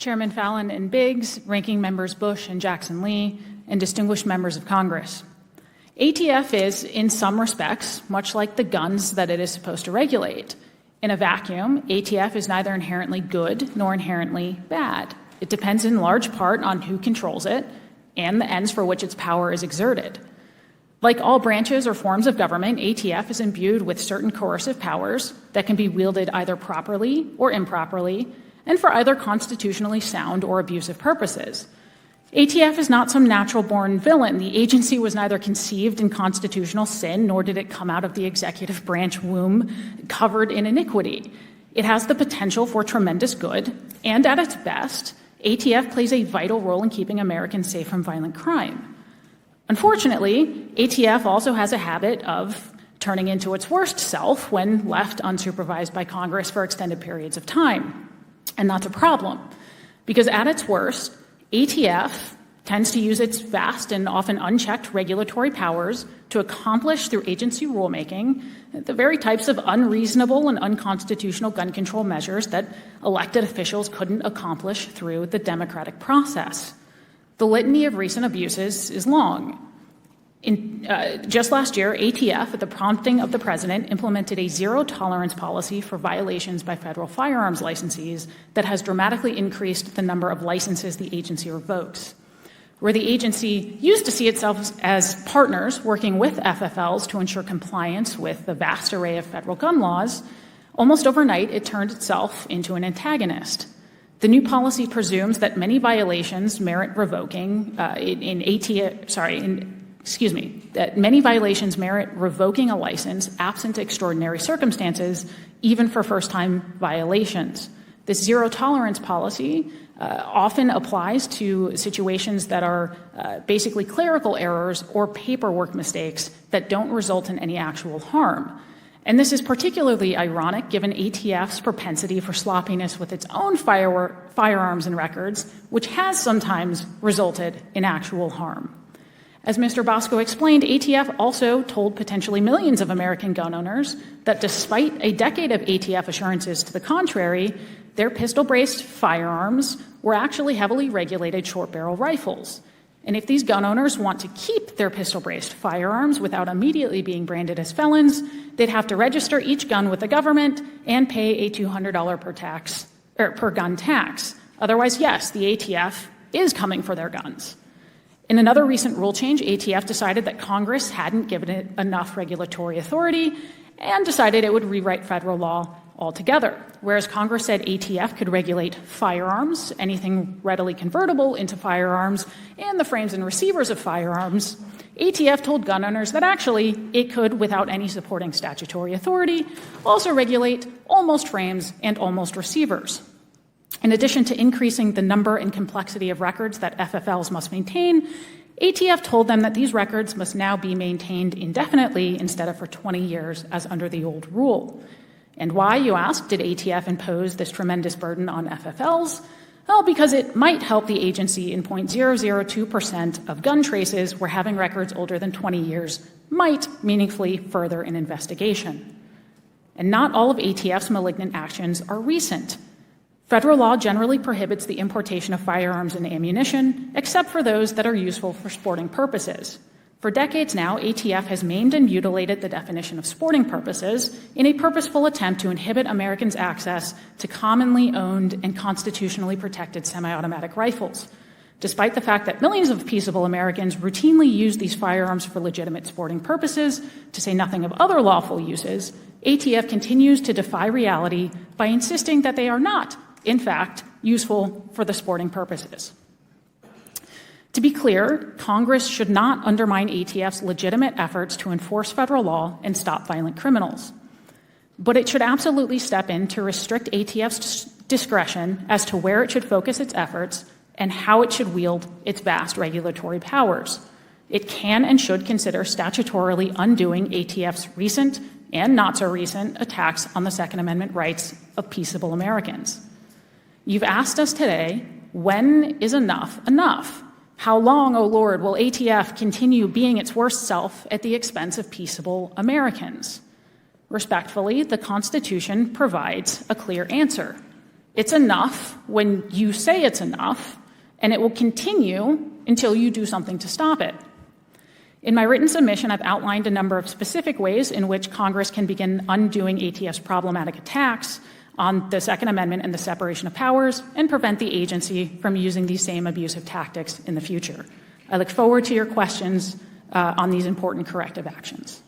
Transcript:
Chairman Fallon and Biggs, Ranking Members Bush and Jackson Lee, and distinguished members of Congress. ATF is, in some respects, much like the guns that it is supposed to regulate. In a vacuum, ATF is neither inherently good nor inherently bad. It depends in large part on who controls it and the ends for which its power is exerted. Like all branches or forms of government, ATF is imbued with certain coercive powers that can be wielded either properly or improperly, and for either constitutionally sound or abusive purposes. ATF is not some natural-born villain. The agency was neither conceived in constitutional sin, nor did it come out of the executive branch womb covered in iniquity. It has the potential for tremendous good, and at its best, ATF plays a vital role in keeping Americans safe from violent crime. Unfortunately, ATF also has a habit of turning into its worst self when left unsupervised by Congress for extended periods of time. And that's a problem, because at its worst, ATF tends to use its vast and often unchecked regulatory powers to accomplish through agency rulemaking the very types of unreasonable and unconstitutional gun control measures that elected officials couldn't accomplish through the democratic process. The litany of recent abuses is long. Just last year, ATF, at the prompting of the president, implemented a zero-tolerance policy for violations by federal firearms licensees that has dramatically increased the number of licenses the agency revokes. Where the agency used to see itself as partners working with FFLs to ensure compliance with the vast array of federal gun laws, almost overnight it turned itself into an antagonist. The new policy presumes that many violations merit revoking that many violations merit revoking a license absent extraordinary circumstances, even for first-time violations. This zero-tolerance policy often applies to situations that are basically clerical errors or paperwork mistakes that don't result in any actual harm. And this is particularly ironic given ATF's propensity for sloppiness with its own firearms and records, which has sometimes resulted in actual harm. As Mr. Bosco explained, ATF also told potentially millions of American gun owners that despite a decade of ATF assurances to the contrary, their pistol-braced firearms were actually heavily regulated short-barrel rifles. And if these gun owners want to keep their pistol-braced firearms without immediately being branded as felons, they'd have to register each gun with the government and pay a $200 per gun tax. Otherwise, yes, the ATF is coming for their guns. In another recent rule change, ATF decided that Congress hadn't given it enough regulatory authority and decided it would rewrite federal law altogether. Whereas Congress said ATF could regulate firearms, anything readily convertible into firearms, and the frames and receivers of firearms, ATF told gun owners that actually it could, without any supporting statutory authority, also regulate almost frames and almost receivers. In addition to increasing the number and complexity of records that FFLs must maintain, ATF told them that these records must now be maintained indefinitely instead of for 20 years as under the old rule. And why, you ask, did ATF impose this tremendous burden on FFLs? Well, because it might help the agency in 0.002% of gun traces where having records older than 20 years might meaningfully further an investigation. And not all of ATF's malignant actions are recent. Federal law generally prohibits the importation of firearms and ammunition, except for those that are useful for sporting purposes. For decades now, ATF has maimed and mutilated the definition of sporting purposes in a purposeful attempt to inhibit Americans' access to commonly owned and constitutionally protected semi-automatic rifles. Despite the fact that millions of peaceable Americans routinely use these firearms for legitimate sporting purposes, to say nothing of other lawful uses, ATF continues to defy reality by insisting that they are not, in fact, useful for the sporting purposes. To be clear, Congress should not undermine ATF's legitimate efforts to enforce federal law and stop violent criminals. But it should absolutely step in to restrict ATF's discretion as to where it should focus its efforts and how it should wield its vast regulatory powers. It can and should consider statutorily undoing ATF's recent and not so recent attacks on the Second Amendment rights of peaceable Americans. You've asked us today, when is enough enough? How long, O Lord, will ATF continue being its worst self at the expense of peaceable Americans? Respectfully, the Constitution provides a clear answer. It's enough when you say it's enough, and it will continue until you do something to stop it. In my written submission, I've outlined a number of specific ways in which Congress can begin undoing ATF's problematic attacks on the Second Amendment and the separation of powers and prevent the agency from using these same abusive tactics in the future. I look forward to your questions on these important corrective actions.